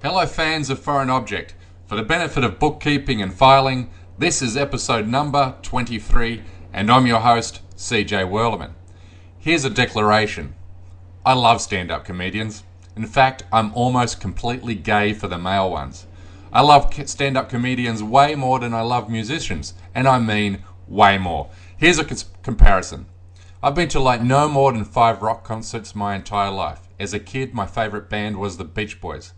Hello fans of Foreign Object. For the benefit of bookkeeping and filing, this is episode number 23 and I'm your host, CJ Werleman. Here's a declaration. I love stand-up comedians. In fact, I'm almost completely gay for the male ones. I love stand-up comedians way more than I love musicians, and I mean way more. Here's a comparison. I've been to like no more than 5 rock concerts my entire life. As a kid, my favourite band was the Beach Boys.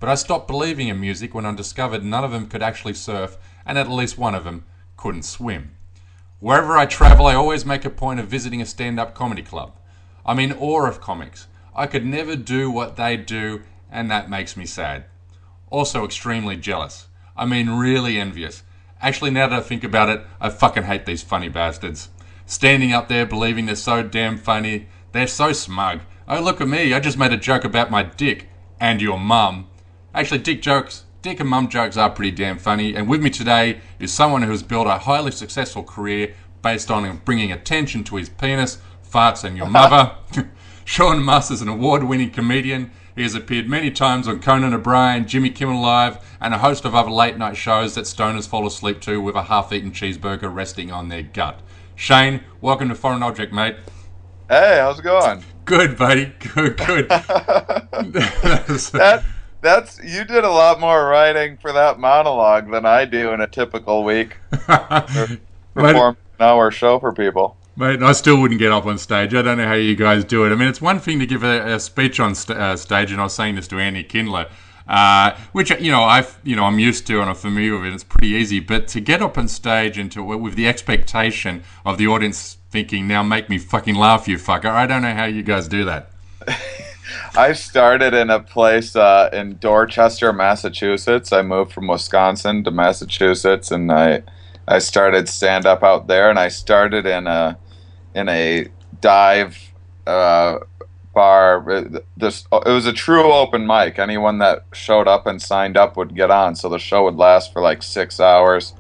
But I stopped believing in music when I discovered none of them could actually surf and at least one of them couldn't swim. Wherever I travel, I always make a point of visiting a stand-up comedy club. I'm in awe of comics. I could never do what they do, and that makes me sad. Also extremely jealous. I mean really envious. Actually, now that I think about it, I fucking hate these funny bastards. Standing up there believing they're so damn funny. They're so smug. Oh, look at me, I just made a joke about my dick and your mum. Actually, dick and mum jokes are pretty damn funny, and with me today is someone who has built a highly successful career based on bringing attention to his penis, farts, and your mother. Sean Mauss is an award-winning comedian. He has appeared many times on Conan O'Brien, Jimmy Kimmel Live, and a host of other late-night shows that stoners fall asleep to with a half-eaten cheeseburger resting on their gut. Shane, welcome to Foreign Object, mate. Hey, how's it going? Good, buddy. Good. That's you did a lot more writing for that monologue than I do in a typical week. Perform an hour show for people. Mate, I still wouldn't get up on stage. I don't know how you guys do it. I mean, it's one thing to give a speech on stage, and I was saying this to Andy Kindler, which I'm used to and I'm familiar with it. It's pretty easy, but to get up on stage and with the expectation of the audience thinking, "Now make me fucking laugh, you fucker," I don't know how you guys do that. I started in a place in Dorchester, Massachusetts. I moved from Wisconsin to Massachusetts, and I started stand up out there. And I started in a dive bar. It was a true open mic. Anyone that showed up and signed up would get on. So the show would last for like 6 hours.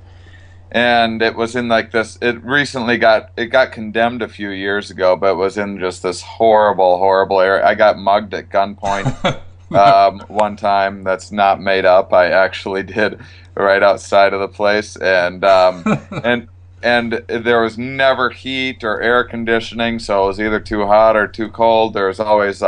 And it was in like this. It recently got condemned a few years ago, but it was in just this horrible area. I got mugged at gunpoint one time. That's not made up. I actually did right outside of the place, and there was never heat or air conditioning, so it was either too hot or too cold. There was always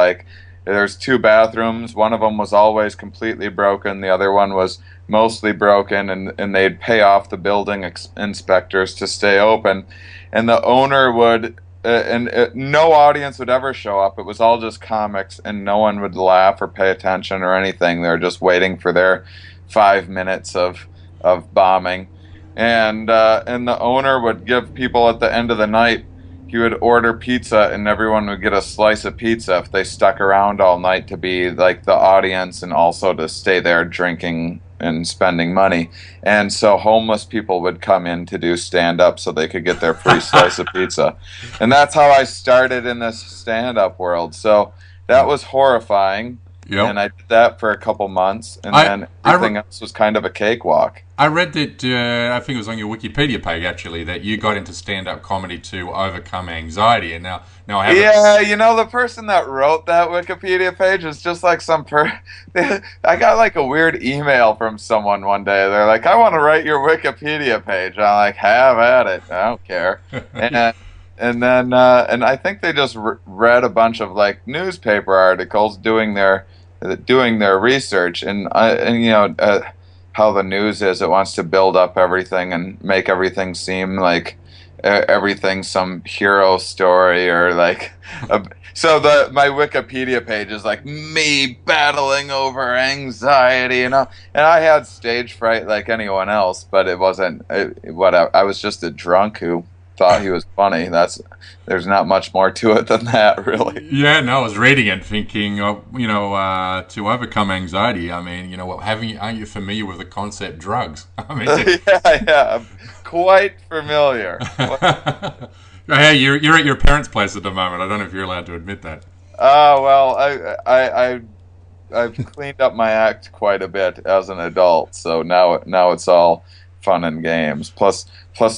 there's 2 bathrooms. One of them was always completely broken. The other one was mostly broken, and they'd pay off the building inspectors to stay open. And the owner would, no audience would ever show up. It was all just comics, and no one would laugh or pay attention or anything. They were just waiting for their 5 minutes of bombing. And the owner would give people at the end of the night, he would order pizza, and everyone would get a slice of pizza if they stuck around all night to be like the audience and also to stay there drinking and spending money. And so homeless people would come in to do stand-up so they could get their free slice of pizza. And that's how I started in this stand-up world. So that was horrifying. Yep. And I did that for a couple months, and then everything else was kind of a cakewalk. I read that, I think it was on your Wikipedia page actually, that you got into stand-up comedy to overcome anxiety, and now I have. Yeah, the person that wrote that Wikipedia page is just like I got like a weird email from someone one day. They're like, "I want to write your Wikipedia page." I'm like, "Have at it. I don't care." And then I think they just read a bunch of like newspaper articles doing their research, and how the news is, it wants to build up everything and make everything seem like everything's some hero story or like so my Wikipedia page is like me battling over anxiety, and I had stage fright like anyone else, but it wasn't I was just a drunk who thought he was funny. There's not much more to it than that, really. Yeah, no, I was reading it thinking, to overcome anxiety. I mean, aren't you familiar with the concept drugs? I mean, yeah, quite familiar. Hey, you're at your parents' place at the moment. I don't know if you're allowed to admit that. Well, I've cleaned up my act quite a bit as an adult, so now it's all fun and games. Plus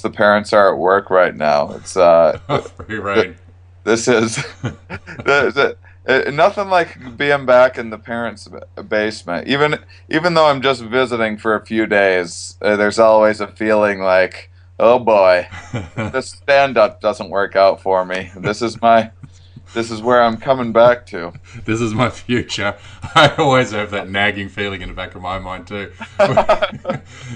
the parents are at work right now. It's right. This is Nothing like being back in the parents' basement. Even though I'm just visiting for a few days, there's always a feeling like, oh boy, this stand-up doesn't work out for me. This is where I'm coming back to. This is my future. I always have that nagging feeling in the back of my mind too.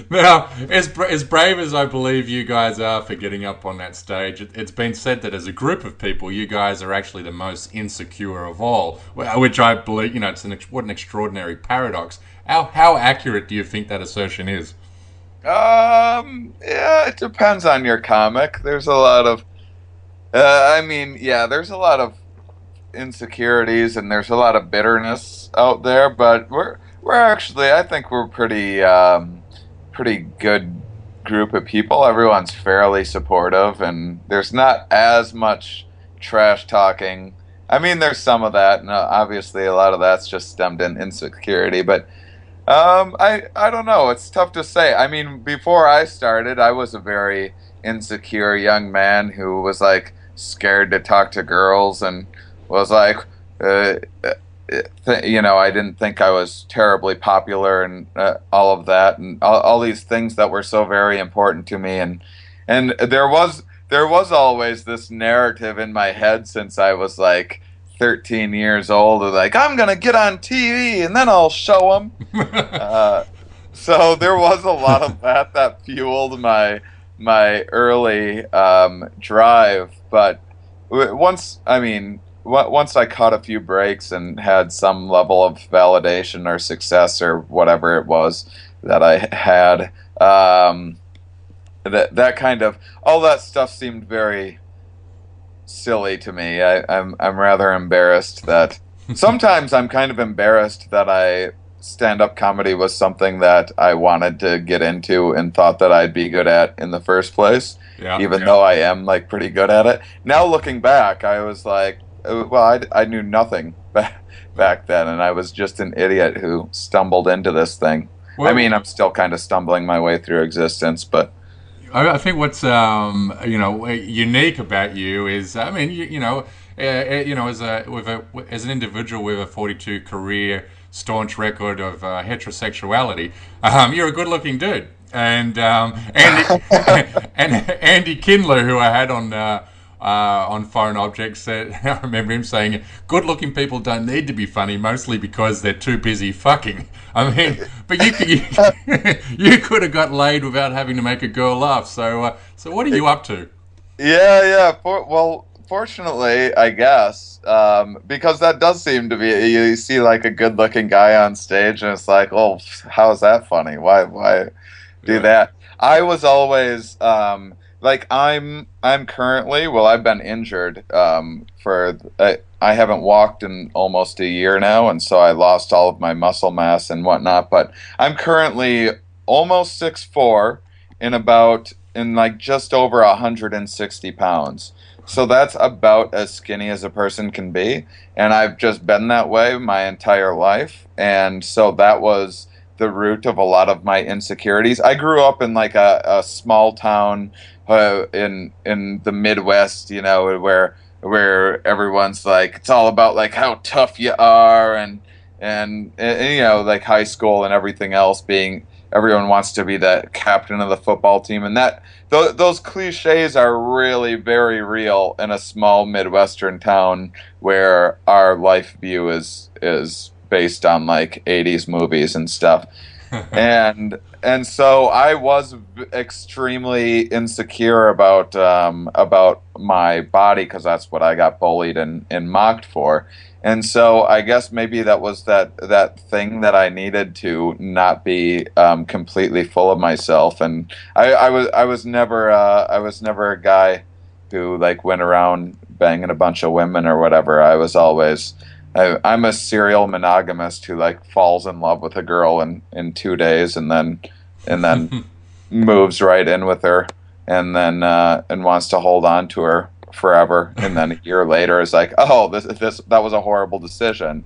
Now, as brave as I believe you guys are for getting up on that stage, it's been said that as a group of people, you guys are actually the most insecure of all, which I believe, what an extraordinary paradox. How accurate do you think that assertion is? Yeah, it depends on your comic. There's a lot of, there's a lot of insecurities and there's a lot of bitterness out there, but we're actually, I think we're pretty good group of people. Everyone's fairly supportive and there's not as much trash talking. I mean, there's some of that, and obviously a lot of that's just stemmed in insecurity, but I don't know. It's tough to say. I mean, before I started, I was a very insecure young man who was like scared to talk to girls and was like, I didn't think I was terribly popular and all of that and all these things that were so very important to me. And there was always this narrative in my head since I was like 13 years old of like, I'm gonna get on TV and then I'll show them. So there was a lot of that fueled my early drive. But once I caught a few breaks and had some level of validation or success or whatever it was that I had, that kind of all that stuff seemed very silly to me. I'm rather embarrassed that sometimes I'm kind of embarrassed that stand-up comedy was something that I wanted to get into and thought that I'd be good at in the first place, even though I am like pretty good at it. Now looking back, I was like, well, I knew nothing back then, and I was just an idiot who stumbled into this thing. Well, I mean, I'm still kind of stumbling my way through existence, but I think what's unique about you is, I mean, as an individual with a 42 career staunch record of heterosexuality, you're a good-looking dude, and Andy Kindler, who I had on Foreign Objects, said, I remember him saying, good-looking people don't need to be funny, mostly because they're too busy fucking. I mean, but you could have got laid without having to make a girl laugh. So what are you up to? Yeah. Fortunately, I guess, because that does seem to be, you see like a good-looking guy on stage, and it's like, oh, how is that funny? Why do that? I was always like I'm currently, well, I've been injured I haven't walked in almost a year now, and so I lost all of my muscle mass and whatnot, but I'm currently almost 6'4" in like just over 160 pounds. So that's about as skinny as a person can be, and I've just been that way my entire life, and so that was the root of a lot of my insecurities. I grew up in like a small town in the Midwest, where everyone's like, it's all about like how tough you are, and like high school and everything else being, everyone wants to be the captain of the football team, and those cliches are really very real in a small Midwestern town where our life view is based on like 80s movies and stuff. and so I was extremely insecure about my body, because that's what I got bullied and mocked for. And so I guess maybe that was that thing that I needed to not be completely full of myself. And I was never a guy who like went around banging a bunch of women or whatever. I was always I'm a serial monogamist who like falls in love with a girl in 2 days and then moves right in with her and then and wants to hold on to her forever, and then a year later is like, oh, this that was a horrible decision,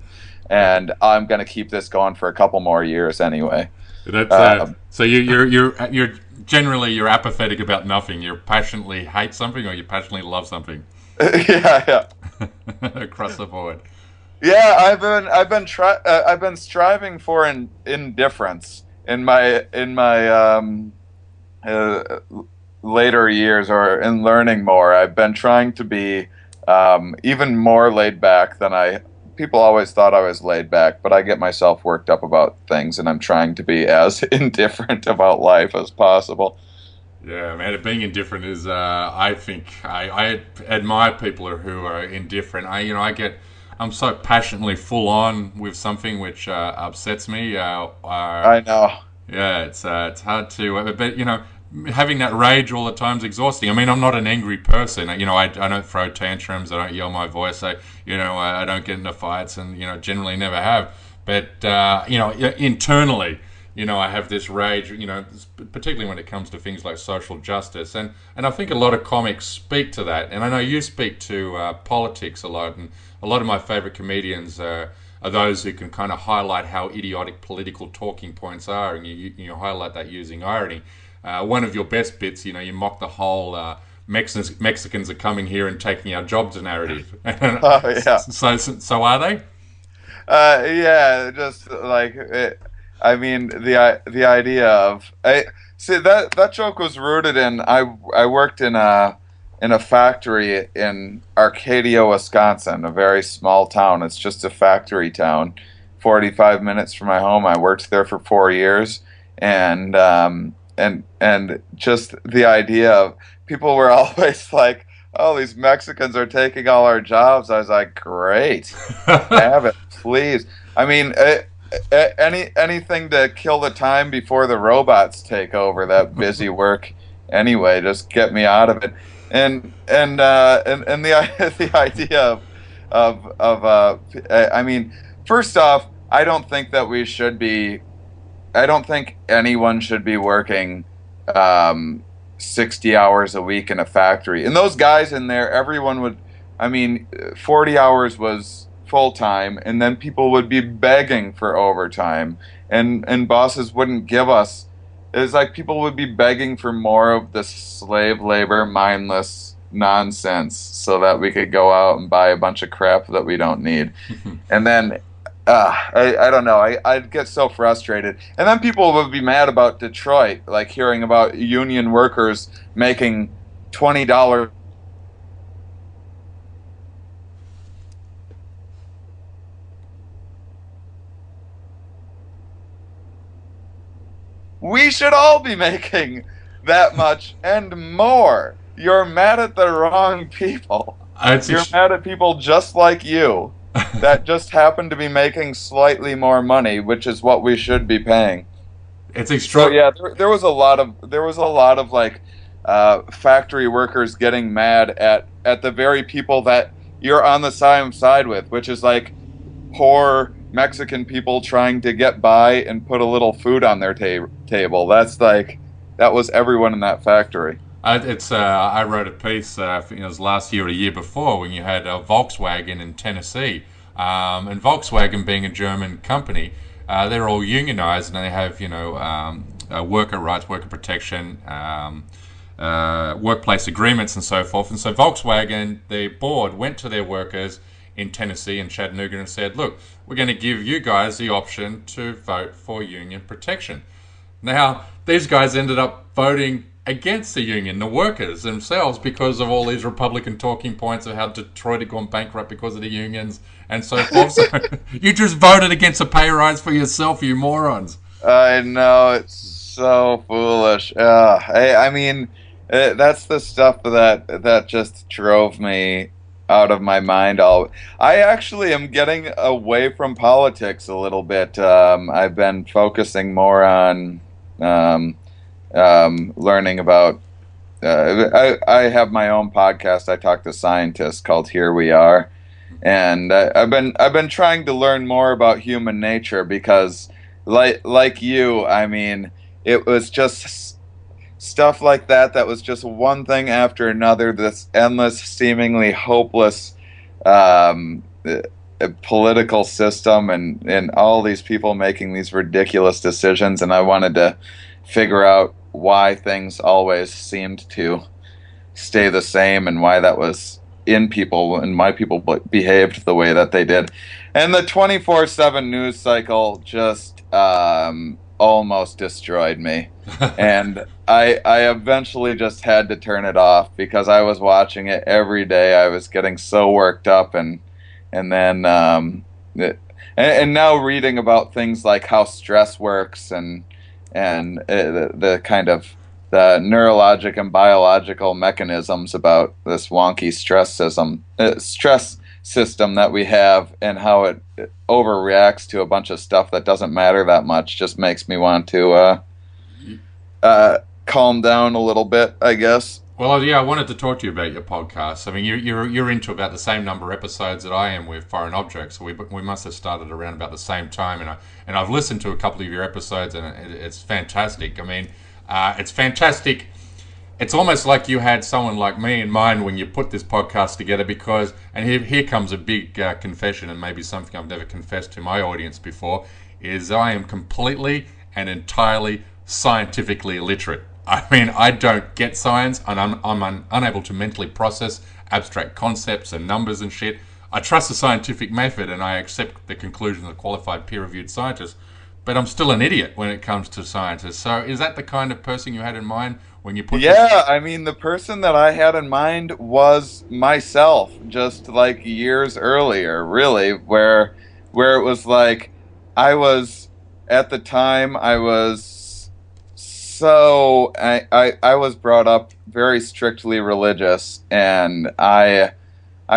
and I'm gonna keep this going for a couple more years anyway. That's so you're generally you're apathetic about nothing. You passionately hate something or you passionately love something. Yeah. Across the board. Yeah, I've been striving for indifference in my uh, later years, or in learning more. I've been trying to be even more laid back than I. People always thought I was laid back, but I get myself worked up about things, and I'm trying to be as indifferent about life as possible. Yeah, man, being indifferent is, I think, I admire people who are indifferent. I'm so passionately full on with something which upsets me. I know. Yeah, it's hard to, but having that rage all the time is exhausting. I mean, I'm not an angry person. I don't throw tantrums. I don't yell my voice. I don't get into fights, and generally never have. But internally, I have this rage. Particularly when it comes to things like social justice, and I think a lot of comics speak to that. And I know you speak to politics a lot, and a lot of my favorite comedians are those who can kind of highlight how idiotic political talking points are, and you highlight that using irony. One of your best bits, you mock the whole Mexicans are coming here and taking our jobs narrative. Oh yeah. So are they? Yeah, just like I mean, the idea of I see that joke was rooted in I worked in a factory in Arcadia, Wisconsin, a very small town. It's just a factory town, 45 minutes from my home. I worked there for 4 years, and and just the idea of people were always like, "Oh, these Mexicans are taking all our jobs." I was like, "Great, have it, please." I mean, anything to kill the time before the robots take over that busy work. Anyway, just get me out of it. And the the idea I mean, first off, I don't think that we should be. I don't think anyone should be working 60 hours a week in a factory. And those guys in there, everyone would. I mean, 40 hours was full time, and then people would be begging for overtime, and bosses wouldn't give us. It was like people would be begging for more of the slave labor, mindless nonsense, so that we could go out and buy a bunch of crap that we don't need. And then I don't know. I'd get so frustrated. And then people would be mad about Detroit, like hearing about union workers making $20. We should all be making that much and more. You're mad at the wrong people. It's You're mad at people just like you that just happen to be making slightly more money, which is what we should be paying. it's So extra. yeah, there was a lot of like factory workers getting mad at the very people that you're on the same side with, which is like poor Mexican people trying to get by and put a little food on their table. That's like that was everyone in that factory. I wrote a piece. I think it was last year or the year before when you had Volkswagen in Tennessee, and Volkswagen being a German company, they're all unionized and they have worker rights, worker protection, workplace agreements, and so forth. And so Volkswagen, the board, went to their workers in Tennessee and Chattanooga and said, "Look, we're going to give you guys the option to vote for union protection." Now, these guys ended up voting against the union, the workers themselves, because of all these Republican talking points of how Detroit had gone bankrupt because of the unions and so forth. So you just voted against a pay rise for yourself, you morons. I know, it's so foolish. I mean, that's the stuff that just drove me out of my mind. I actually am getting away from politics a little bit. I've been focusing more on um, learning about. I have my own podcast. I talk to scientists called Here We Are, and I've been trying to learn more about human nature because, like you, I mean, it was just stuff like that was just one thing after another. This endless, seemingly hopeless political system, and all these people making these ridiculous decisions, and I wanted to figure out why things always seemed to stay the same and why that was in people and why people behaved the way that they did. And the 24/7 news cycle just almost destroyed me. And I eventually just had to turn it off because I was watching it every day. I was getting so worked up, and then and now reading about things like how stress works and the kind of the neurologic and biological mechanisms about this wonky stress system that we have, and how it overreacts to a bunch of stuff that doesn't matter that much, just makes me want to calm down a little bit, I guess. Well, yeah, I wanted to talk to you about your podcast. I mean, you're into about the same number of episodes that I am with Foreign Objects, so we must have started around about the same time. And I've listened to a couple of your episodes, and it's fantastic. I mean, it's fantastic. It's almost like you had someone like me in mind when you put this podcast together, because, and here comes a big confession, and maybe something I've never confessed to my audience before, is I am completely and entirely scientifically illiterate. I mean, I don't get science, and I'm unable to mentally process abstract concepts and numbers and shit. I trust the scientific method, and I accept the conclusions of qualified peer-reviewed scientists, but I'm still an idiot when it comes to scientists. So is that the kind of person you had in mind when you put Yeah, I mean, the person that I had in mind was myself, just like years earlier, really, where it was like I was, at the time, I was so I was brought up very strictly religious, and I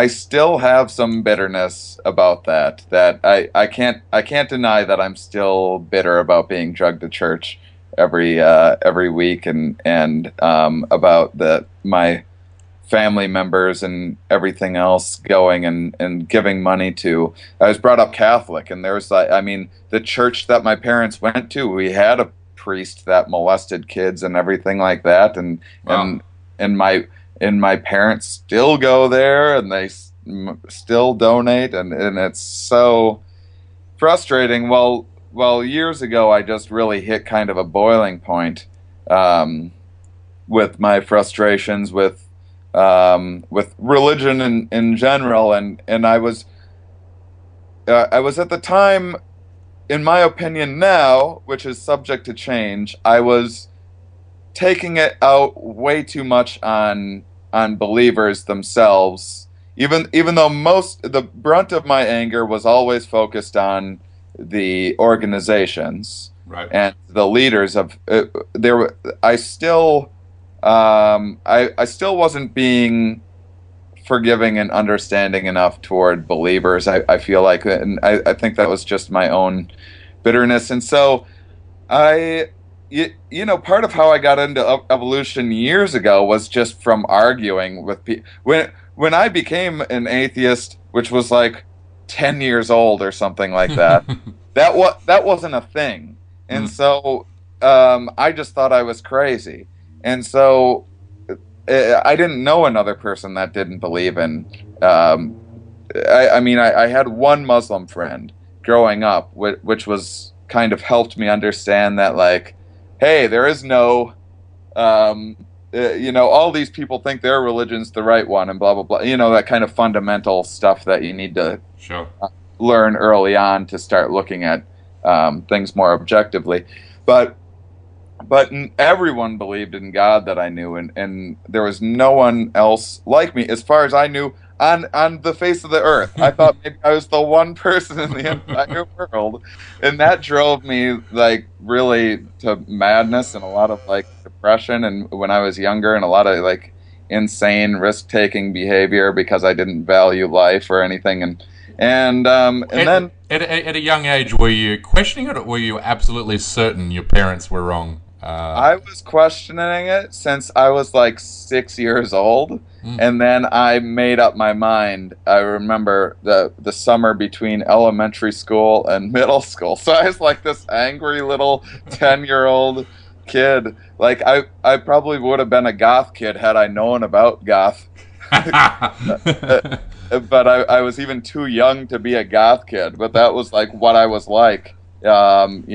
still have some bitterness about that. I can't deny that I'm still bitter about being drugged to church every week, and about my family members and everything else going and giving money to. I was brought up Catholic, and there was, like, I mean, the church that my parents went to, we had a priest that molested kids and everything like that, and Wow. and my parents still go there, and they still donate, and it's so frustrating. Well, years ago, I just really hit kind of a boiling point, with my frustrations with religion in general, and I was at the time, in my opinion now, which is subject to change, I was taking it out way too much on believers themselves. Even though the brunt of my anger was always focused on the organizations Right. and the leaders of I still I still wasn't being forgiving and understanding enough toward believers. I feel like, and I think that was just my own bitterness. And so part of how I got into evolution years ago was just from arguing with people. When I became an atheist, which was like 10 years old or something like that, that wasn't a thing. And so I just thought I was crazy. And so I didn't know another person that didn't believe in. I mean, I had one Muslim friend growing up, which was kind of helped me understand that, like, hey, there is no, all these people think their religion's the right one, and blah blah blah. That kind of fundamental stuff that you need to Sure. learn early on to start looking at things more objectively. But everyone believed in God that I knew, and there was no one else like me, as far as I knew, on the face of the earth. I thought maybe I was the one person in the entire world, and that drove me, like, really to madness and a lot of, like, depression, and when I was younger, and a lot of, like, insane risk-taking behavior because I didn't value life or anything, and then At a young age, were you questioning it, or were you absolutely certain your parents were wrong? I was questioning it since I was like 6 years old, and then I made up my mind. I remember the summer between elementary school and middle school. So I was like this angry little 10-year-old kid. Like, I probably would have been a goth kid had I known about goth. But I was even too young to be a goth kid. But that was like what I was like, and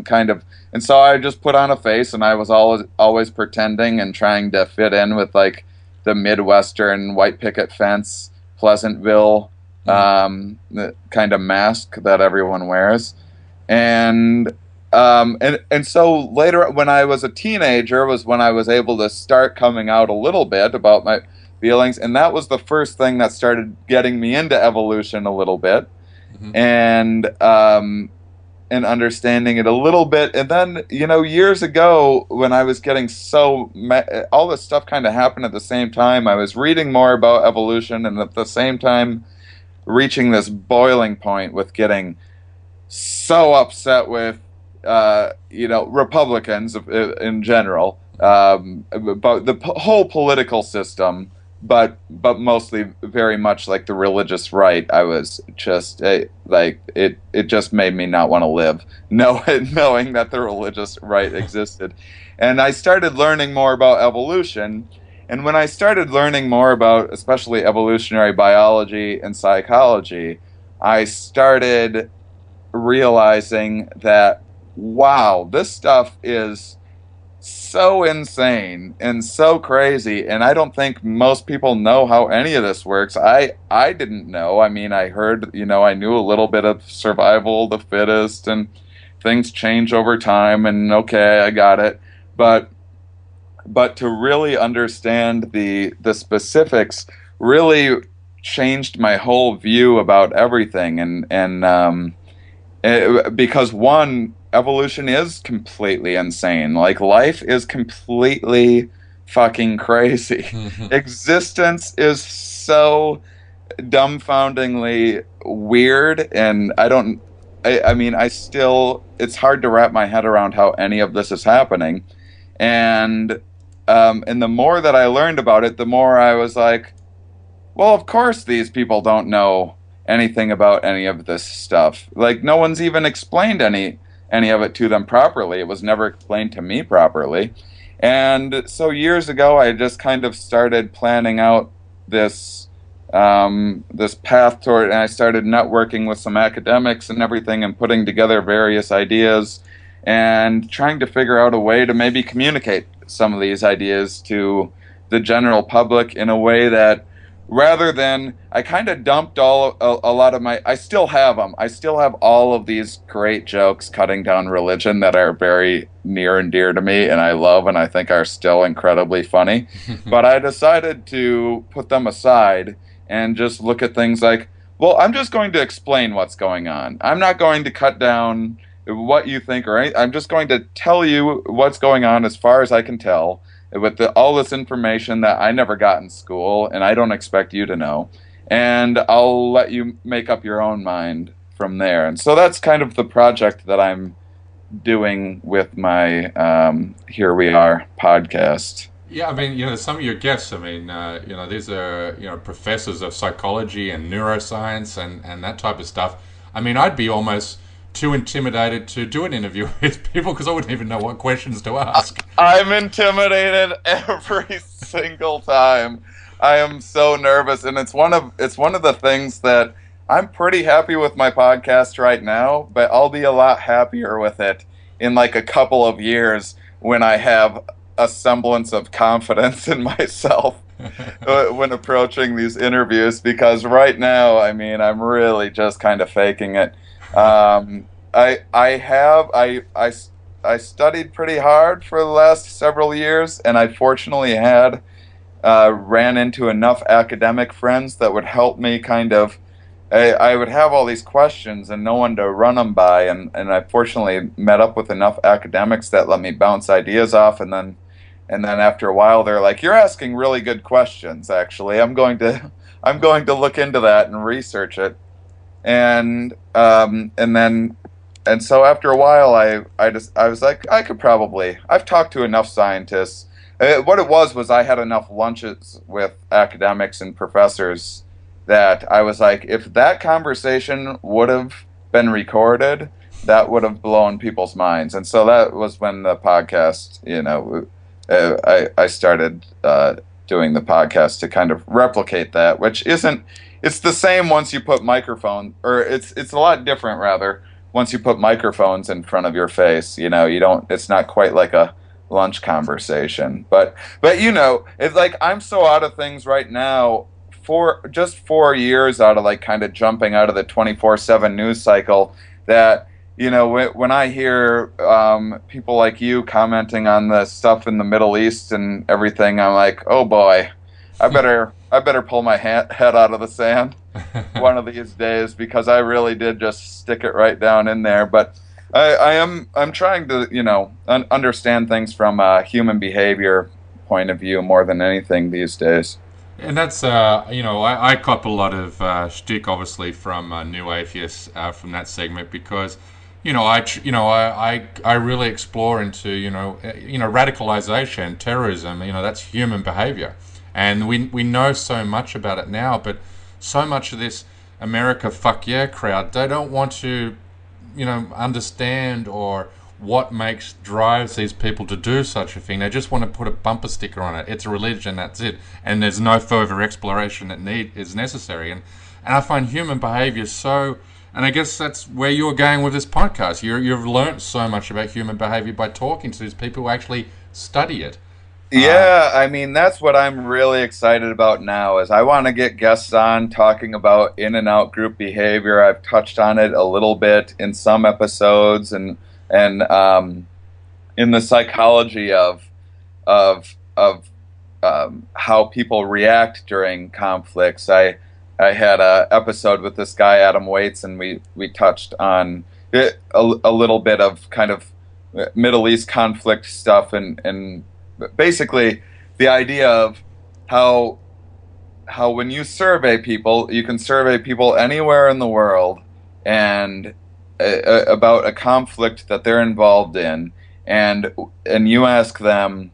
kind of. And so I just put on a face, and I was always pretending and trying to fit in with, like, the Midwestern white picket fence, Pleasantville the kind of mask that everyone wears. And and so later, when I was a teenager, was when I was able to start coming out a little bit about my feelings, and that was the first thing that started getting me into evolution a little bit, Mm-hmm. and understanding it a little bit. And then, years ago, when I was getting all this stuff kind of happened at the same time. I was reading more about evolution, and at the same time, reaching this boiling point with getting so upset with, Republicans in general, about the whole political system, but mostly very much like the religious right. I was just like it. It just made me not want to live, knowing that the religious right existed, and I started learning more about evolution. And when I started learning more about, especially evolutionary biology and psychology, I started realizing that, wow, this stuff is so insane and so crazy, and I don't think most people know how any of this works. I didn't know. I mean, I heard, I knew a little bit of survival of the fittest, and things change over time, and okay, I got it. But to really understand the specifics really changed my whole view about everything. Because one, evolution is completely insane. Like, life is completely fucking crazy. Existence is so dumbfoundingly weird, and I mean, it's hard to wrap my head around how any of this is happening. And the more that I learned about it, the more I was like, well, of course these people don't know anything about any of this stuff. Like, no one's even explained any of it to them properly. It was never explained to me properly. And so years ago, I just kind of started planning out this this path toward, and I started networking with some academics and everything, and putting together various ideas, and trying to figure out a way to maybe communicate some of these ideas to the general public in a way that, rather than, I kind of dumped a lot of my, I still have them. I still have all of these great jokes cutting down religion that are very near and dear to me, and I love, and I think are still incredibly funny. But I decided to put them aside and just look at things like, well, I'm just going to explain what's going on. I'm not going to cut down what you think or anything. I'm just going to tell you what's going on as far as I can tell, with all this information that I never got in school, and I don't expect you to know. And I'll let you make up your own mind from there. And so that's kind of the project that I'm doing with my Here We Are podcast. Yeah, I mean, some of your guests, I mean, these are, professors of psychology and neuroscience and that type of stuff. I mean, I'd be almost too intimidated to do an interview with people because I wouldn't even know what questions to ask. I'm intimidated every single time. I am so nervous, and it's one of the things that I'm pretty happy with my podcast right now, but I'll be a lot happier with it in like a couple of years when I have a semblance of confidence in myself when approaching these interviews, because right now, I mean, I'm really just kind of faking it. I studied pretty hard for the last several years, and I fortunately had ran into enough academic friends that would help me kind of. I would have all these questions and no one to run them by, and I fortunately met up with enough academics that let me bounce ideas off, and then after a while they're like, "You're asking really good questions. Actually, I'm going to look into that and research it." And so after a while, I was like, I've talked to enough scientists. What it was I had enough lunches with academics and professors that I was like, if that conversation would have been recorded, that would have blown people's minds. And so that was when the podcast, I started doing the podcast to kind of replicate that, which isn't. It's the same once you put microphone, or it's a lot different rather. Once you put microphones in front of your face, you don't. It's not quite like a lunch conversation, but it's like I'm so out of things right now just 4 years out of like kind of jumping out of the 24/7 news cycle that, you know, when I hear people like you commenting on the stuff in the Middle East and everything, I'm like, oh boy, I better pull my head out of the sand one of these days, because I really did just stick it right down in there. But I'm trying to, you know, understand things from a human behavior point of view more than anything these days. And that's, you know, I cop a lot of shtick, obviously, from New Atheists from that segment, because, you know, I really explore into, radicalization, terrorism. You know, that's human behavior, and we know so much about it now. But so much of this America fuck yeah crowd, they don't want to, understand or what drives these people to do such a thing. They just want to put a bumper sticker on it. It's a religion, that's it, and there's no further exploration that is necessary. And I find human behavior so, and I guess that's where you're going with this podcast. You've learnt so much about human behavior by talking to these people who actually study it. Yeah, I mean, that's what I'm really excited about now, is I want to get guests on talking about in and out group behavior. I've touched on it a little bit in some episodes, and in the psychology of how people react during conflicts. I had a episode with this guy Adam Waits, and we touched on a little bit of kind of Middle East conflict stuff, and basically the idea of how when you survey people, you can survey people anywhere in the world, and about a conflict that they're involved in, and you ask them,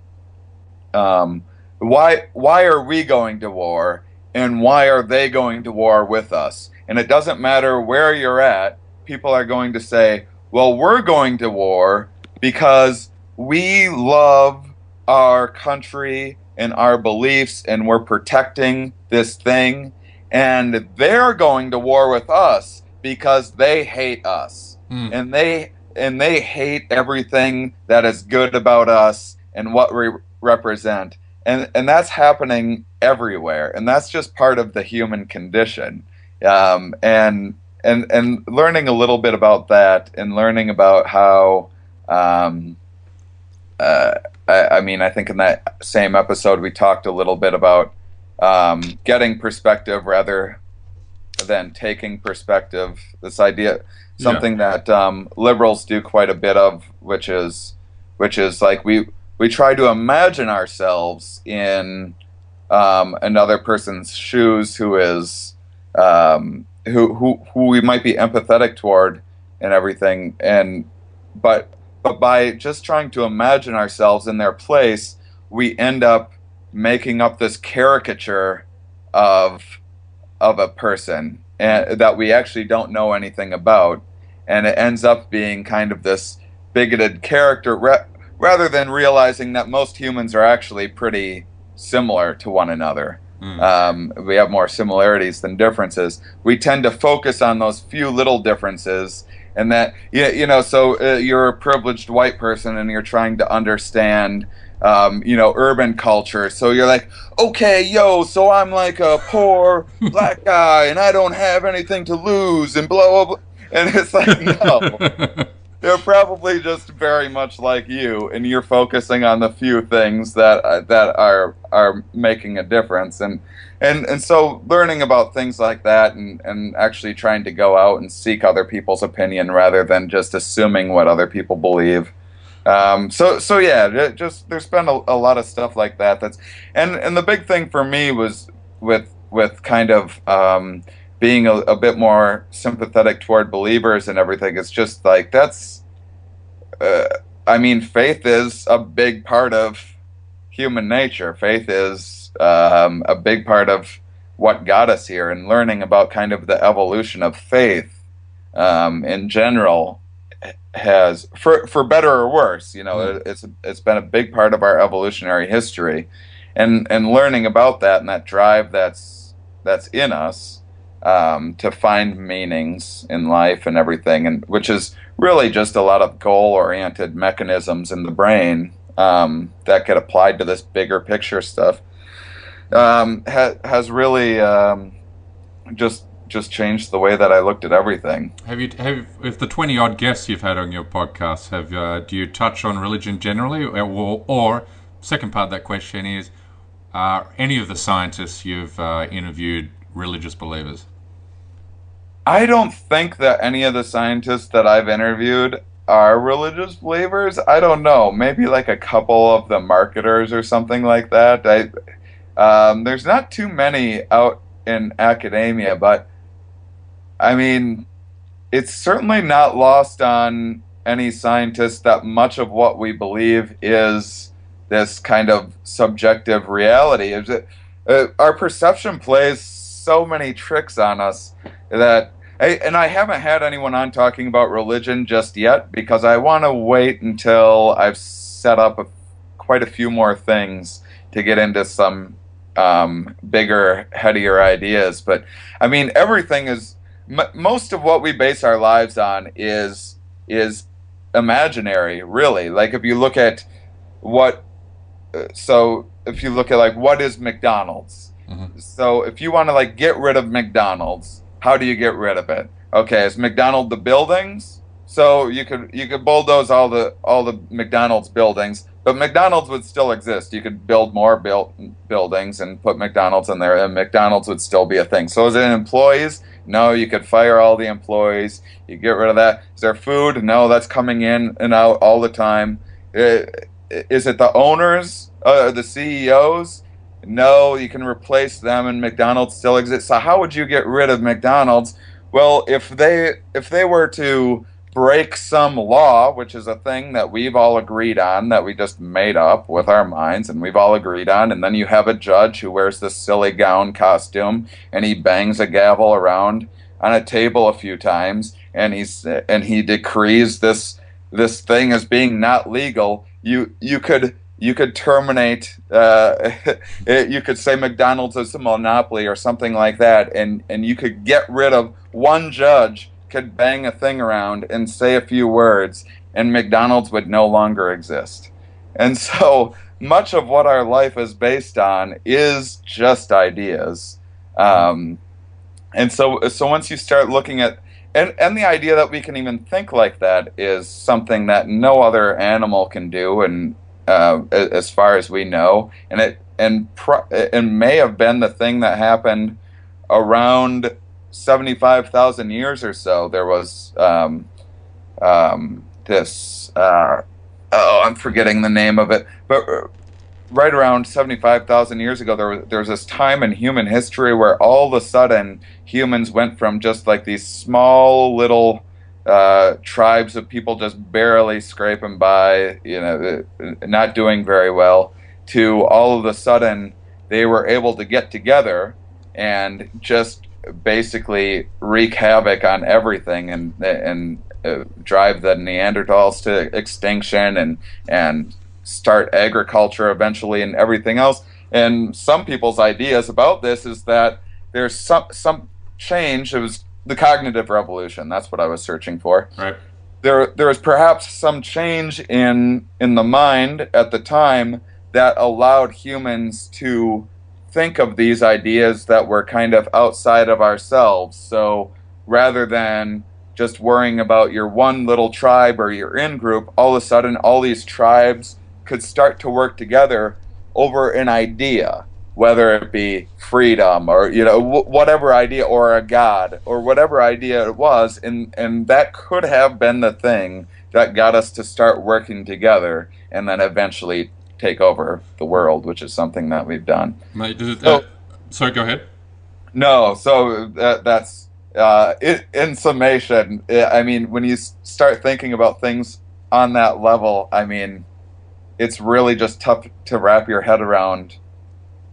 why are we going to war, and why are they going to war with us? And it doesn't matter where you're at, people are going to say, well, we're going to war because we love our country and our beliefs, and we're protecting this thing, and they're going to war with us because they hate us, and they hate everything that is good about us and what we represent, and that's happening everywhere, and that's just part of the human condition, and learning a little bit about that, and learning about how I mean, I think in that same episode we talked a little bit about getting perspective rather than taking perspective. This idea, something that liberals do quite a bit of, which is like we try to imagine ourselves in another person's shoes, who is who we might be empathetic toward and everything, but by just trying to imagine ourselves in their place, we end up making up this caricature of a person, and that we actually don't know anything about, and it ends up being kind of this bigoted character, rather than realizing that most humans are actually pretty similar to one another. We have more similarities than differences. We tend to focus on those few little differences, and that, so you're a privileged white person and you're trying to understand, urban culture. So you're like, okay, so I'm like a poor black guy and I don't have anything to lose and blah, blah, blah. And it's like, no. They're probably just very much like you, and you're focusing on the few things that are making a difference, and so learning about things like that, and actually trying to go out and seek other people's opinion rather than just assuming what other people believe. So yeah, just there's been a lot of stuff like that. And the big thing for me was with kind of being a bit more sympathetic toward believers and everything. It's just like, that's, faith is a big part of human nature. Faith is a big part of what got us here, and learning about kind of the evolution of faith in general has, for better or worse, it's been a big part of our evolutionary history, and learning about that and that drive that's in us, to find meanings in life and everything, and which is really just a lot of goal-oriented mechanisms in the brain that get applied to this bigger picture stuff. has really just changed the way that I looked at everything. If the 20 odd guests you've had on your podcast, do you touch on religion generally, or second part of that question is, are any of the scientists you've interviewed religious believers? I don't think that any of the scientists that I've interviewed are religious believers. I don't know. Maybe like a couple of the marketers or something like that. There's not too many out in academia, but I mean, it's certainly not lost on any scientist that much of what we believe is this kind of subjective reality. Our perception plays so many tricks on us that. And I haven't had anyone on talking about religion just yet because I want to wait until I've set up quite a few more things to get into some bigger, headier ideas. But I mean, everything is most of what we base our lives on is imaginary, really. Like if you look at if you look at like what is McDonald's? Mm-hmm. So if you want to like get rid of McDonald's, how do you get rid of it? Okay, is McDonald's the buildings? So you could bulldoze all the McDonald's buildings, but McDonald's would still exist. You could build more buildings and put McDonald's in there, and McDonald's would still be a thing. So is it employees? No, you could fire all the employees. You get rid of that. Is there food? No, that's coming in and out all the time. Is it the owners, the CEOs? No, you can replace them and McDonald's still exists. So how would you get rid of McDonald's? Well, if they were to break some law, which is a thing that we've all agreed on, that we just made up with our minds and we've all agreed on, and then you have a judge who wears this silly gown costume and he bangs a gavel around on a table a few times and he decrees this thing as being not legal, you could terminate, you could say McDonald's is a monopoly or something like that, and you could get rid of one judge, could bang a thing around and say a few words, and McDonald's would no longer exist. And so much of what our life is based on is just ideas. And so once you start looking at, and the idea that we can even think like that is something that no other animal can do, and as far as we know, and it may have been the thing that happened around 75,000 years or so. There was this I'm forgetting the name of it, but right around 75,000 years ago, there was this time in human history where all of a sudden humans went from just like these small little tribes of people just barely scraping by, not doing very well, to all of a sudden they were able to get together and just basically wreak havoc on everything and drive the Neanderthals to extinction and start agriculture eventually and everything else. And some people's ideas about this is that there's some change. It was the cognitive revolution. That's what I was searching for. Right. There was perhaps some change in the mind at the time that allowed humans to think of these ideas that were kind of outside of ourselves. So rather than just worrying about your one little tribe or your in-group, all of a sudden all these tribes could start to work together over an idea, whether it be freedom or whatever idea, or a god or whatever idea it was, and that could have been the thing that got us to start working together and then eventually take over the world, which is something that we've done. Sorry, go ahead. No, so that's in summation. I mean, when you start thinking about things on that level, I mean, it's really just tough to wrap your head around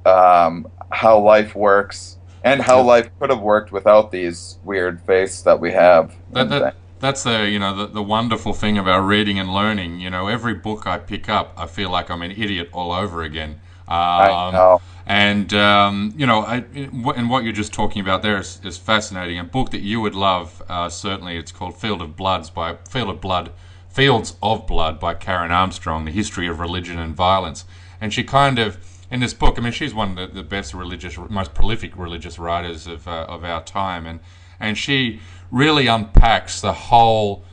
how life works and how life could have worked without these weird faiths that we have. That's the wonderful thing about reading and learning. Every book I pick up, I feel like I'm an idiot all over again. I know. And and what you're just talking about there is fascinating. A book that you would love, certainly. It's called Fields of Blood by Karen Armstrong, The History of Religion and Violence. And she kind of in this book, I mean, she's one of the best religious, most prolific religious writers of our time, and she really unpacks that whole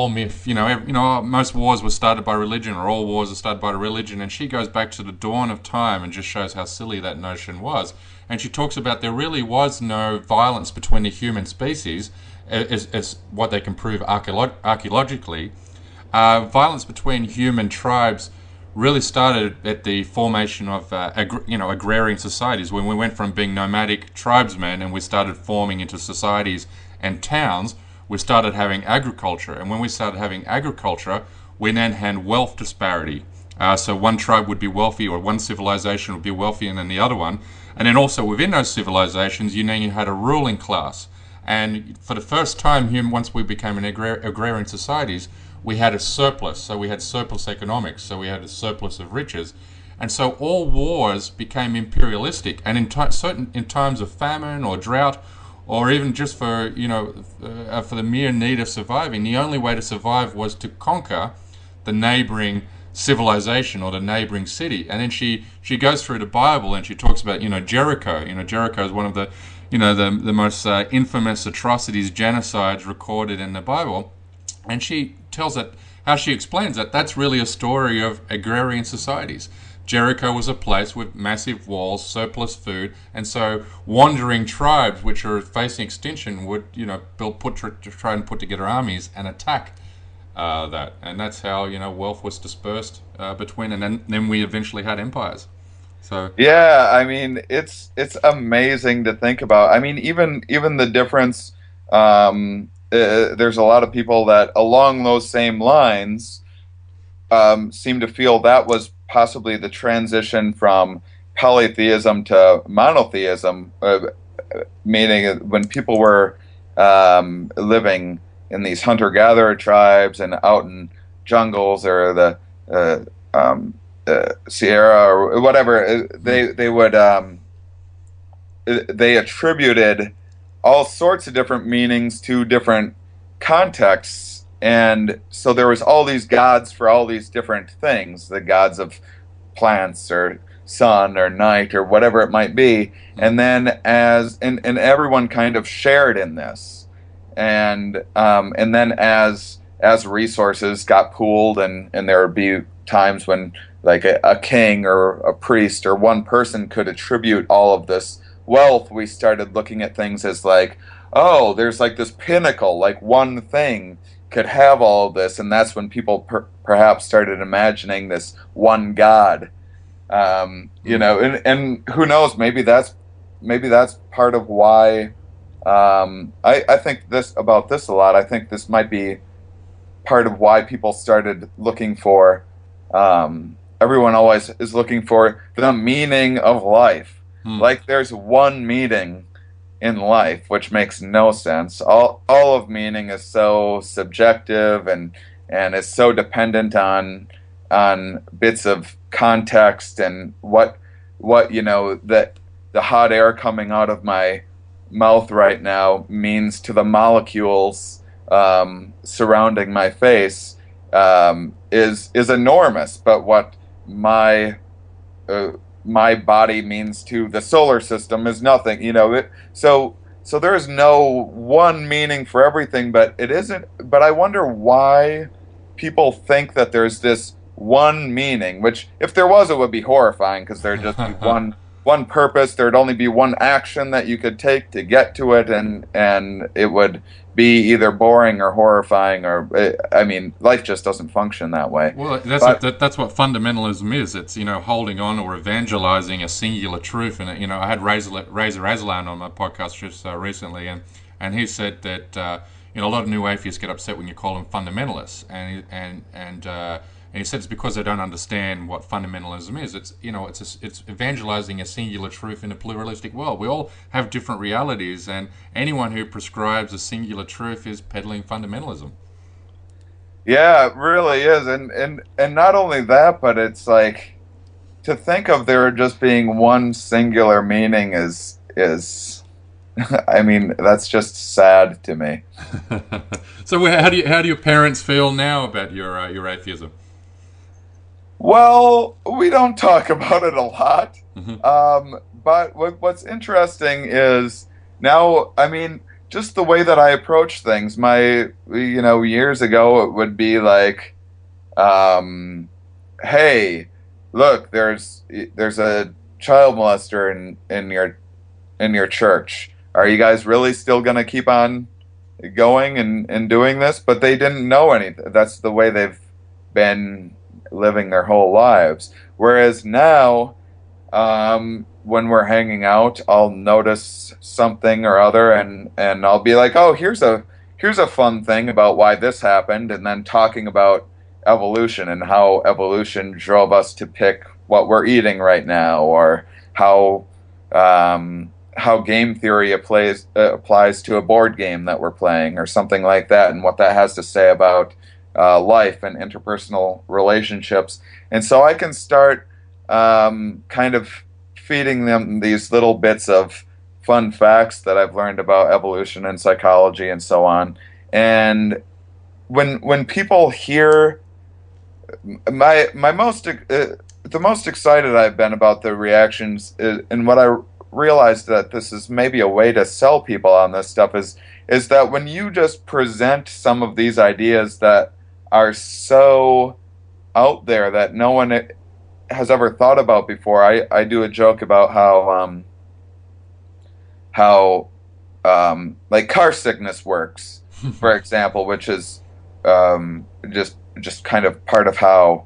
myth. Most wars were started by religion, or all wars are started by religion, and she goes back to the dawn of time and just shows how silly that notion was. And she talks about there really was no violence between the human species, as what they can prove archaeologically. Violence between human tribes really started at the formation of agrarian societies, when we went from being nomadic tribesmen and we started forming into societies and towns. We started having agriculture, and when we started having agriculture, we then had wealth disparity. So one tribe would be wealthy, or one civilization would be wealthier than the other one, and then also within those civilizations, you had a ruling class. And for the first time, once we became an agrarian societies, we had a surplus. So we had surplus economics. So we had a surplus of riches, and so all wars became imperialistic. And in times of famine or drought, or even just for the mere need of surviving, the only way to survive was to conquer the neighboring civilization or the neighboring city. And then she goes through the Bible and she talks about Jericho. Jericho is one of the most infamous atrocities, genocides recorded in the Bible, and she tells it how she explains that that's really a story of agrarian societies. Jericho was a place with massive walls, surplus food, and so wandering tribes which are facing extinction would, try and put together armies and attack that, and that's how wealth was dispersed between, and then we eventually had empires. So yeah, I mean, it's amazing to think about. I mean, even the difference. There's a lot of people that along those same lines seem to feel that was possibly the transition from polytheism to monotheism, meaning when people were living in these hunter-gatherer tribes and out in jungles or the Sierra or whatever, they attributed all sorts of different meanings to different contexts. And so there was all these gods for all these different things, the gods of plants or sun or night or whatever it might be. And then and everyone kind of shared in this. And then as resources got pooled, and there would be times when like a king or a priest or one person could attribute all of this wealth, we started looking at things as like, oh, there's like this pinnacle, like one thing could have all of this, and that's when people perhaps started imagining this one God. And who knows? Maybe that's part of why. I think about this a lot. I think this might be part of why people started looking for. Everyone always is looking for the meaning of life. Like there's one meaning in life, which makes no sense. All of meaning is so subjective and is so dependent on bits of context and what that the hot air coming out of my mouth right now means to the molecules surrounding my face is enormous. But what my body means to the solar system is nothing. So there is no one meaning for everything, but it isn't. But I wonder why people think that there's this one meaning, which if there was, it would be horrifying, because there'd just be one purpose. There'd only be one action that you could take to get to it, and it would be either boring or horrifying, or I mean, life just doesn't function that way. Well, that's what fundamentalism is. It's holding on or evangelizing a singular truth. And I had Razor Aslan on my podcast just recently, and he said that a lot of new atheists get upset when you call them fundamentalists, and he said it's because they don't understand what fundamentalism is. It's evangelizing a singular truth in a pluralistic world. We all have different realities, and anyone who prescribes a singular truth is peddling fundamentalism. Yeah, it really is, and not only that, but it's like to think of there just being one singular meaning is I mean, that's just sad to me. So how do your parents feel now about your atheism? Well, we don't talk about it a lot. Hmm. But what's interesting is now, I mean, just the way that I approach things. Years ago, it would be like, um, hey, look, there's a child molester in your church. Are you guys really still going to keep on going and doing this? But they didn't know anything. That's the way they've been living their whole lives. Whereas now, when we're hanging out, I'll notice something or other, and I'll be like, "Oh, here's a fun thing about why this happened," and then talking about evolution and how evolution drove us to pick what we're eating right now, or how game theory applies to a board game that we're playing, or something like that, and what that has to say about life and interpersonal relationships. And so I can start kind of feeding them these little bits of fun facts that I've learned about evolution and psychology and so on. And when people hear my most the most excited I've been about the reactions and what I realized that this is maybe a way to sell people on this stuff is that when you just present some of these ideas that are so out there that no one has ever thought about before. I do a joke about how like car sickness works, for example, which is just kind of part of how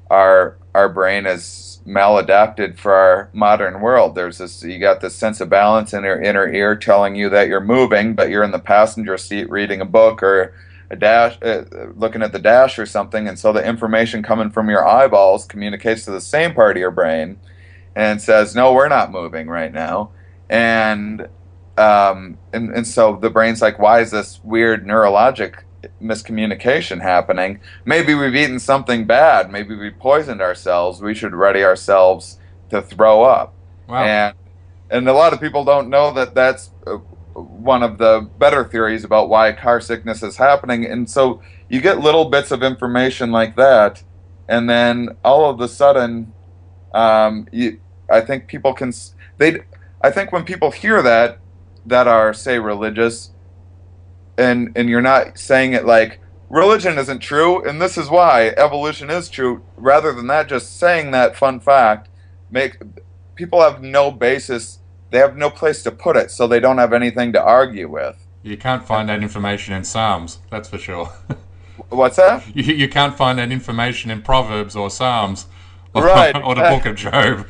our brain is maladapted for our modern world. You got this sense of balance in your inner ear telling you that you're moving, but you're in the passenger seat reading a book or a dash, looking at the dash or something, and so the information coming from your eyeballs communicates to the same part of your brain and says, "No, we're not moving right now," and so the brain's like, "Why is this weird neurologic miscommunication happening? Maybe we've eaten something bad. Maybe we poisoned ourselves. We should ready ourselves to throw up." Wow. And a lot of people don't know that that's one of the better theories about why car sickness is happening. And so you get little bits of information like that, and then all of a sudden, I think people can they. I think when people hear that are, say, religious, and you're not saying it like religion isn't true and this is why evolution is true, rather than that, just saying that fun fact, make people have no basis, they have no place to put it, so they don't have anything to argue with. You can't find that information in Psalms, that's for sure. What's that? You can't find that information in Proverbs or Psalms or, Right, or the Book of Job.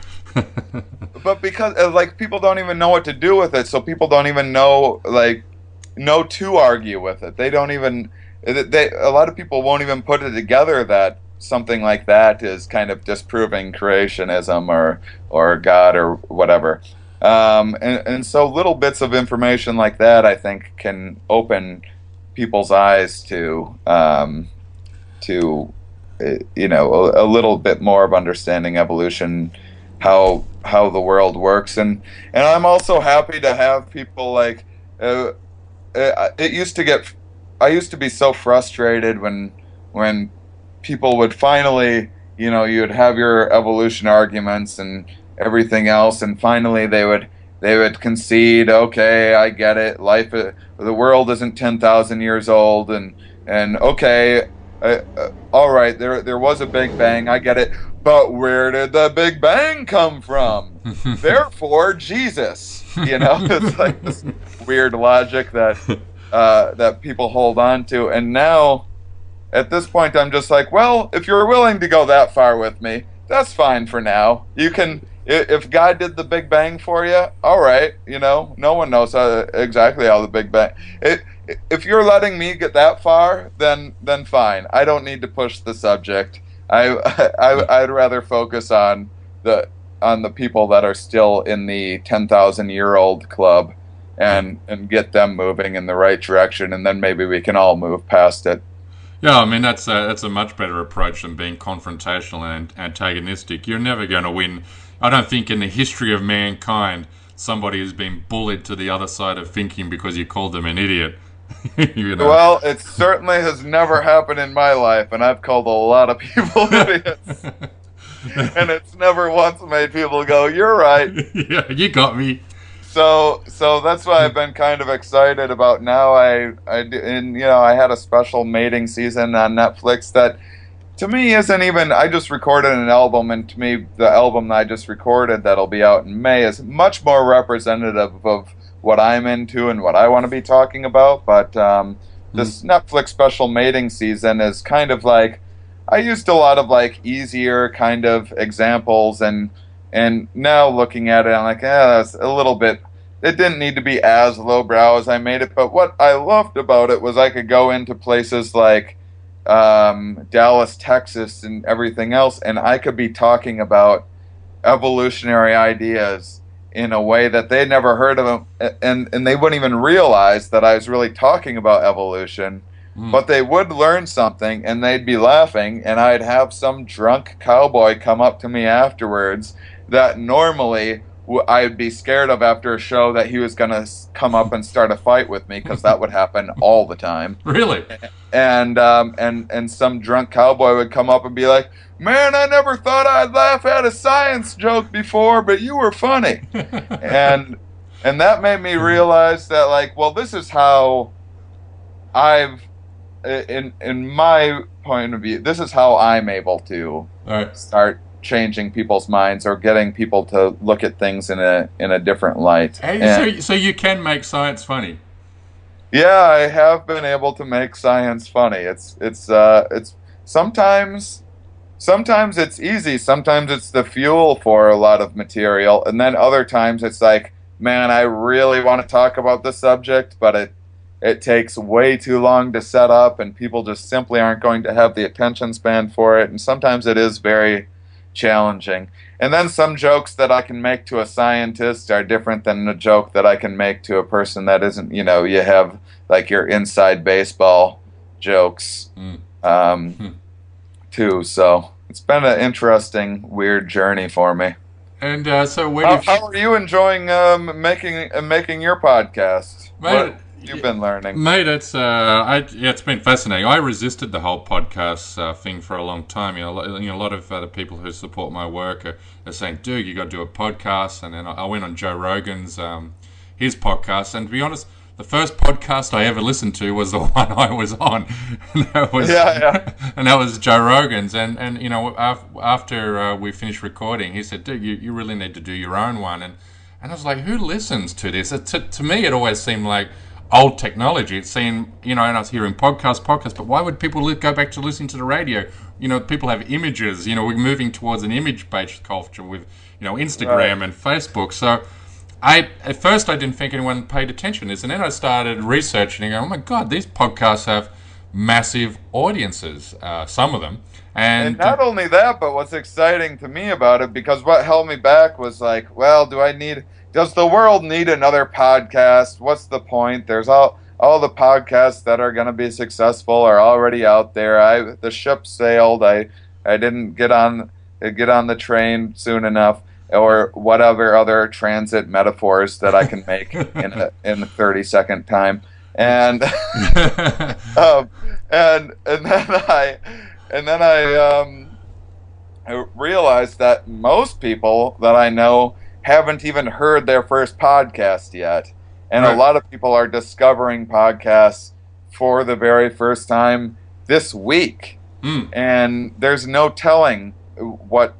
but because like people don't even know what to do with it, so people don't even know to argue with it. They don't even a lot of people won't even put it together that something like that is kind of disproving creationism or God or whatever. And so little bits of information like that, I think, can open people's eyes to a little bit more of understanding evolution, how the world works, and I'm also happy to have people like it used to get I used to be so frustrated when people would finally, you'd have your evolution arguments and everything else, and finally they would concede, okay, I get it, the world isn't 10,000 years old, and okay, all right, there was a Big Bang, I get it, but where did the Big Bang come from? Therefore, Jesus. It's like this weird logic that people hold on to, and now at this point, I'm just like, well, if you're willing to go that far with me, that's fine for now. You can, if God did the Big Bang for you, all right, no one knows exactly how the Big Bang. If you're letting me get that far, then fine. I don't need to push the subject. I'd rather focus on the people that are still in the 10,000-year-old club and get them moving in the right direction, and then maybe we can all move past it. Yeah, I mean that's a much better approach than being confrontational and antagonistic. You're never going to win. I don't think in the history of mankind somebody has been bullied to the other side of thinking because you called them an idiot. You know. Well, it certainly has never happened in my life, and I've called a lot of people idiots. And it's never once made people go, "You're right." Yeah, you got me. So that's why I've been kind of excited about now. And I had a special mating season on Netflix that, to me, isn't even. I just recorded an album, and to me, the album that I just recorded that'll be out in May is much more representative of what I'm into and what I want to be talking about. But this Netflix special mating season is kind of like, I used a lot of like easier kind of examples, and now looking at it, I'm like, that's a little bit. It didn't need to be as lowbrow as I made it, but what I loved about it was I could go into places like Dallas, Texas, and everything else, and I could be talking about evolutionary ideas in a way that they'd never heard of them, and they wouldn't even realize that I was really talking about evolution. But they would learn something, and they'd be laughing, and I'd have some drunk cowboy come up to me afterwards that normally I'd be scared of after a show, that he was going to come up and start a fight with me, because that would happen all the time. Really? And some drunk cowboy would come up and be like, "Man, I never thought I'd laugh at a science joke before, but you were funny." and that made me realize that, like, well, this is how in my point of view, this is how I'm able to start changing people's minds or getting people to look at things in a different light. Hey, so you can make science funny. Yeah, I have been able to make science funny. It's sometimes it's easy, sometimes it's the fuel for a lot of material, and then other times it's like, man, I really want to talk about this subject, but it takes way too long to set up, and people just simply aren't going to have the attention span for it, and sometimes it is very challenging. And then some jokes that I can make to a scientist are different than a joke that I can make to a person that isn't, you have like your inside baseball jokes too. So it's been an interesting, weird journey for me. And so how are you enjoying making your podcast? What you've been learning, mate? It's been fascinating. I resisted the whole podcast thing for a long time. A lot of the people who support my work are saying, "Dude, you got to do a podcast." And then I went on Joe Rogan's his podcast, and to be honest, the first podcast I ever listened to was the one I was on, and that was and that was Joe Rogan's. And after we finished recording, he said, "Dude, you really need to do your own one." And I was like, "Who listens to this?" To me, it always seemed like old technology. It seemed, and I was hearing podcasts, but why would people go back to listening to the radio? People have images. We're moving towards an image-based culture with, Instagram and Facebook. So at first I didn't think anyone paid attention to this, and then I started researching and going, oh my God, these podcasts have massive audiences, some of them. And not only that, but what's exciting to me about it, because what held me back was like, well, does the world need another podcast? What's the point? There's all the podcasts that are going to be successful are already out there. The ship sailed. I didn't get on the train soon enough, or whatever other transit metaphors that I can make in a 30-second time. And and then I realized that most people that I know haven't even heard their first podcast yet. And a lot of people are discovering podcasts for the very first time this week. And there's no telling what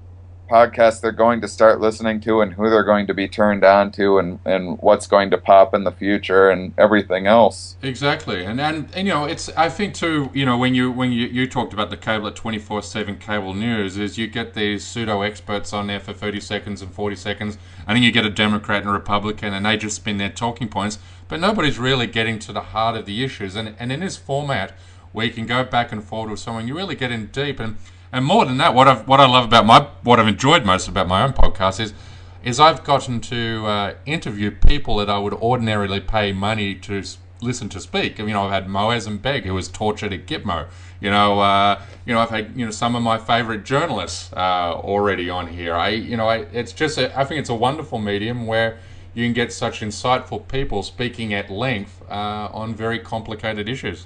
podcasts they're going to start listening to and who they're going to be turned on to, and what's going to pop in the future and everything else. Exactly. And it's, I think too, when you talked about the cable at 24/7 cable news, is you get these pseudo experts on there for 30 seconds and 40 seconds, and then you get a Democrat and a Republican, and they just spin their talking points, but nobody's really getting to the heart of the issues. And in this format where you can go back and forth with someone, you really get in deep. And more than that, what I love about what I've enjoyed most about my own podcast is I've gotten to interview people that I would ordinarily pay money to listen to speak. I've had Mauss and Begg, who was tortured at Gitmo. I've had some of my favorite journalists already on here. I think it's a wonderful medium where you can get such insightful people speaking at length on very complicated issues.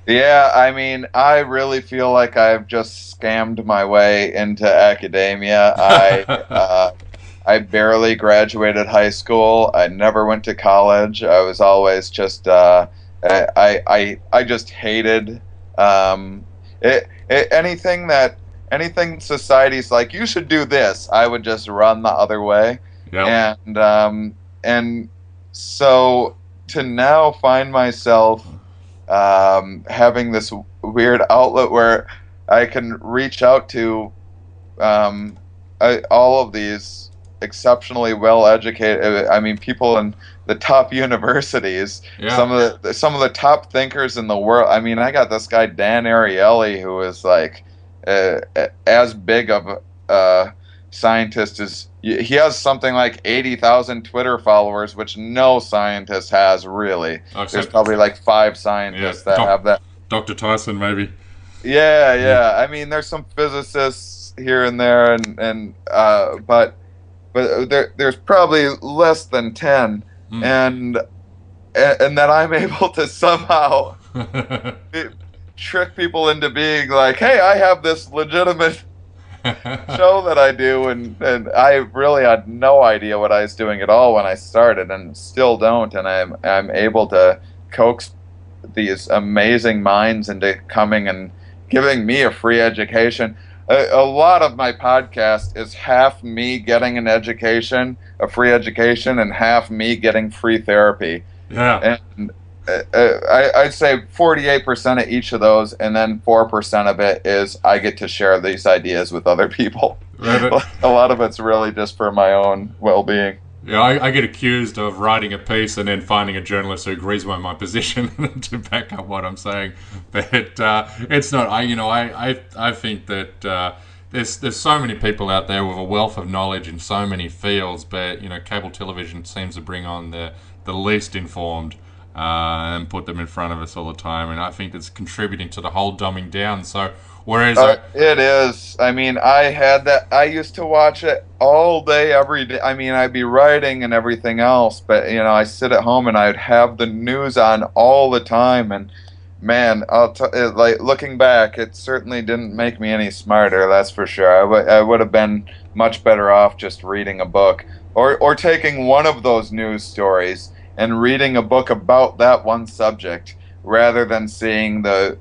Yeah, I mean, I really feel like I've just scammed my way into academia. I barely graduated high school. I never went to college. I was always just I just hated anything that anything society's like you should do this. I would just run the other way. Yep. And so to now find myself having this weird outlet where I can reach out to all of these exceptionally well educated. I mean, people in the top universities, Yeah. some of the top thinkers in the world. I mean, I got this guy Dan Ariely, who is like as big of a scientist as he has something like 80,000 Twitter followers, which no scientist has really. There's probably like 5 scientists that have that. Dr. Tyson, maybe. Yeah. I mean, there's some physicists here and there, but there's probably less than 10, and that I'm able to somehow trick people into being like, hey, I have this legitimate show that I do, and I really had no idea what I was doing at all when I started, and still don't. And I'm able to coax these amazing minds into coming and giving me a free education. A lot of my podcast is half me getting an education, a free education, and half me getting free therapy. Yeah. And I'd say 48% of each of those, and then 4% of it is I get to share these ideas with other people. Right. A lot of it's really just for my own well-being. Yeah, I get accused of writing a piece and then finding a journalist who agrees with my position to back up what I'm saying, but it's not. I think that there's so many people out there with a wealth of knowledge in so many fields, but cable television seems to bring on the least informed and put them in front of us all the time, and I think it's contributing to the whole dumbing down. So whereas it is. I mean, I used to watch it all day, every day. I mean, I'd be writing and everything else, but I sit at home and I'd have the news on all the time, and man, like looking back, it certainly didn't make me any smarter. That's for sure. I would have been much better off just reading a book or taking one of those news stories and reading a book about that one subject rather than seeing the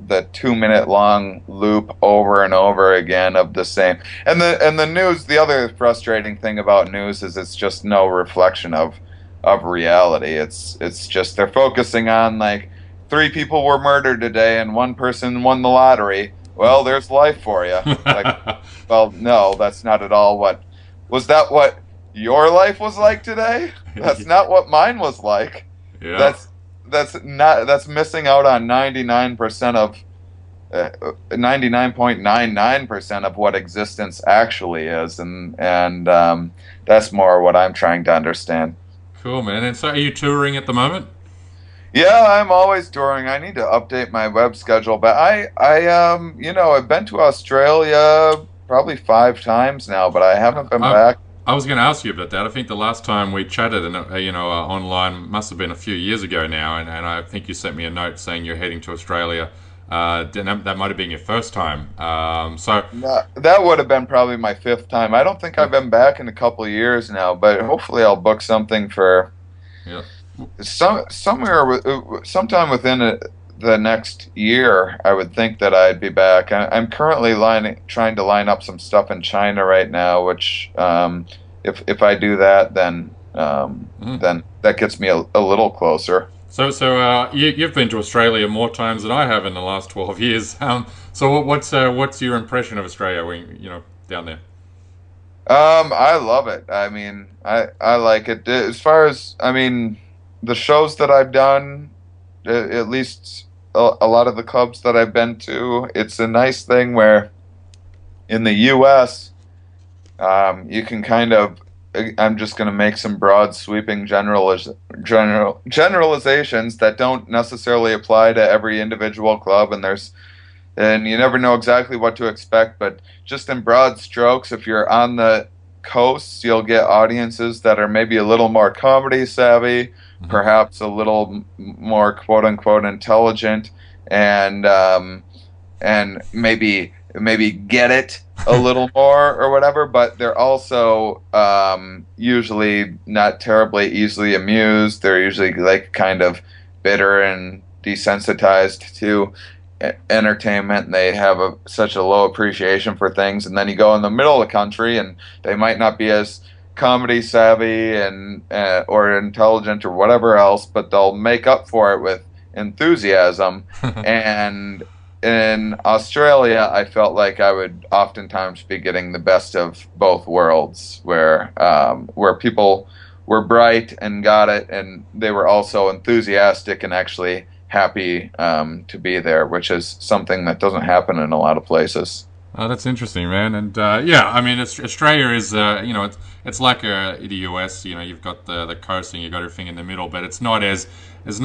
2-minute long loop over and over again of the same. And the news, the other frustrating thing about news is it's just no reflection of reality. It's just they're focusing on like 3 people were murdered today and 1 person won the lottery. Well, there's life for you. Like, well, no, that's not at all what your life was like today. That's not what mine was like. Yeah. That's missing out on 99% of 99.99% of what existence actually is, and that's more what I'm trying to understand. Cool, man. And so, are you touring at the moment? Yeah, I'm always touring. I need to update my web schedule, but I've been to Australia probably 5 times now, but I haven't been back. I was going to ask you about that. I think the last time we chatted, online must have been a few years ago now, and I think you sent me a note saying you're heading to Australia. That might have been your first time. That would have been probably my 5th time. I don't think I've been back in a couple of years now, but hopefully I'll book something for sometime within the next year. I would think that I'd be back. I'm currently trying to line up some stuff in China right now, which if I do that, then that gets me a little closer. So you've been to Australia more times than I have in the last 12 years. So what's your impression of Australia when down there? I love it. I mean, I like it. As far as the shows that I've done, at least a lot of the clubs that I've been to, it's a nice thing where in the U.S. You can kind of. I'm just going to make some broad, sweeping generalizations that don't necessarily apply to every individual club, and you never know exactly what to expect. But just in broad strokes, if you're on the coasts, you'll get audiences that are maybe a little more comedy savvy, perhaps a little more quote unquote intelligent, and maybe get it a little more or whatever. But they're also usually not terribly easily amused. They're usually like kind of bitter and desensitized to entertainment, and they have such a low appreciation for things. And then you go in the middle of the country and they might not be as comedy savvy and or intelligent or whatever else, but they'll make up for it with enthusiasm. And in Australia, I felt like I would oftentimes be getting the best of both worlds, where people were bright and got it, and they were also enthusiastic and actually happy to be there, which is something that doesn't happen in a lot of places. Oh, that's interesting, man. And yeah, I mean, Australia is, it's like the US. You've got the coast and you've got everything in the middle, but it's not as I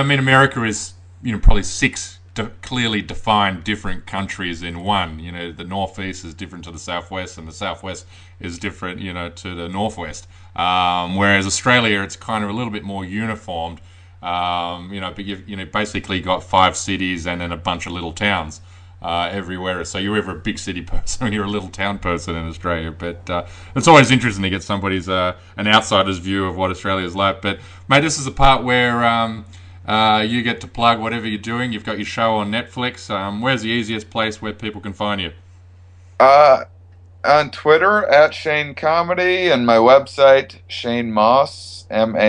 mean, America is, probably six clearly defined different countries in one. The Northeast is different to the Southwest, and the Southwest is different, to the Northwest. Whereas Australia, it's kind of a little bit more uniformed. But you've basically got 5 cities and then a bunch of little towns everywhere. So you're either a big city person or you're a little town person in Australia. But it's always interesting to get somebody's an outsider's view of what Australia's like. But mate, this is the part where you get to plug whatever you're doing. You've got your show on Netflix. Where's the easiest place where people can find you? On Twitter at Shane Comedy, and my website Shane Mauss MAUSS.com.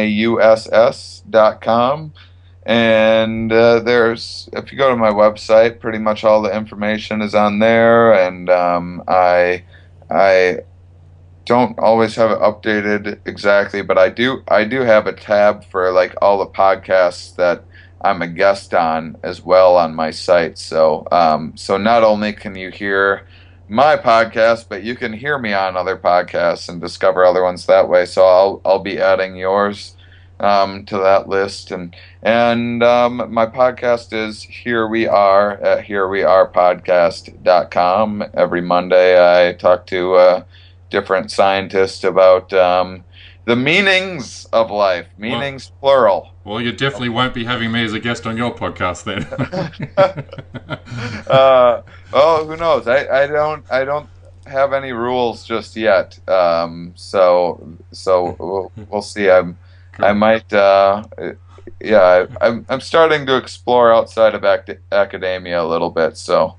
And if you go to my website, pretty much all the information is on there. And I don't always have it updated exactly, but I do have a tab for like all the podcasts that I'm a guest on as well on my site. So not only can you hear my podcast, but you can hear me on other podcasts and discover other ones that way. So I'll be adding yours to that list, and my podcast is Here We Are at HereWeArePodcast.com. Every Monday I talk to different scientists about the meanings of life, meanings plural. Well, you definitely won't be having me as a guest on your podcast then. Oh, who knows? I don't have any rules just yet. So we'll see. I might. Yeah, I'm starting to explore outside of academia a little bit. So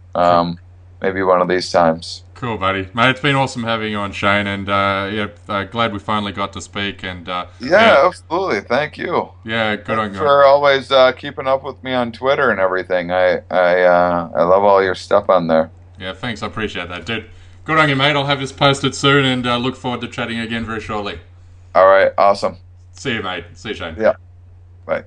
maybe one of these times. Cool, buddy. Mate, it's been awesome having you on, Shane, and glad we finally got to speak. And yeah, absolutely. Thank you. Yeah, good on you for always keeping up with me on Twitter and everything. I love all your stuff on there. Yeah, thanks. I appreciate that, dude. Good on you, mate. I'll have this posted soon, and look forward to chatting again very shortly. All right, awesome. See you, mate. See you, Shane. Yeah. Bye.